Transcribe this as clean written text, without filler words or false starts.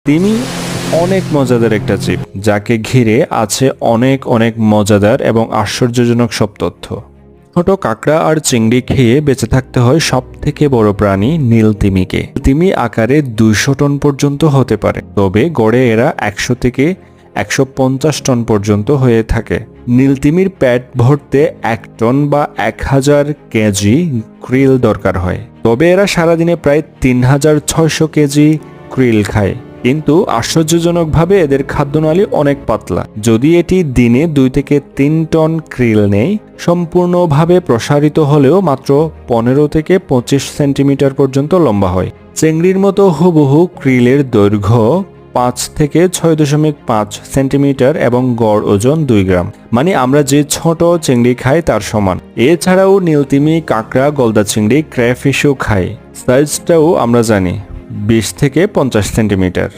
তিমি অনেক মজাদার একটা জীব, যাকে ঘিরে আছে অনেক অনেক মজাদার এবং আশ্চর্যজনক সব তথ্য। ছোট কাঁকড়া আর চিংড়ি খেয়ে বেঁচে থাকতে হয় সব থেকে বড় প্রাণী নীল তিমিকে। তিমি আকারে 200 টন পর্যন্ত হতে পারে, তবে গড়ে এরা 100 থেকে 150 টন পর্যন্ত হয়ে থাকে। নীলতিমির পেট ভরতে 1 টন বা 1000 কেজি ক্রিল দরকার হয়, তবে এরা সারাদিনে প্রায় 3600 কেজি ক্রিল খায়। কিন্তু আশ্চর্যজনকভাবে এদের খাদ্যনালী অনেক পাতলা। যদি এটি দিনে 2 থেকে 3 টন ক্রিল নেয়, সম্পূর্ণভাবে প্রসারিত হলেও মাত্র 15 থেকে 25 সেন্টিমিটার পর্যন্ত লম্বা হয়। চিংড়ির মতো হুবহু ক্রিলের দৈর্ঘ্য 5 থেকে 6.5 সেন্টিমিটার এবং গড় ওজন 2 গ্রাম, মানে আমরা যে ছোট চিংড়ি খাই তার সমান। এছাড়াও নীলতিমি, কাঁকড়া, গলদা চিংড়ি, ক্র্যাফিশও খায়। সাইজটাও আমরা জানি 20 থেকে 50 সেন্টিমিটার।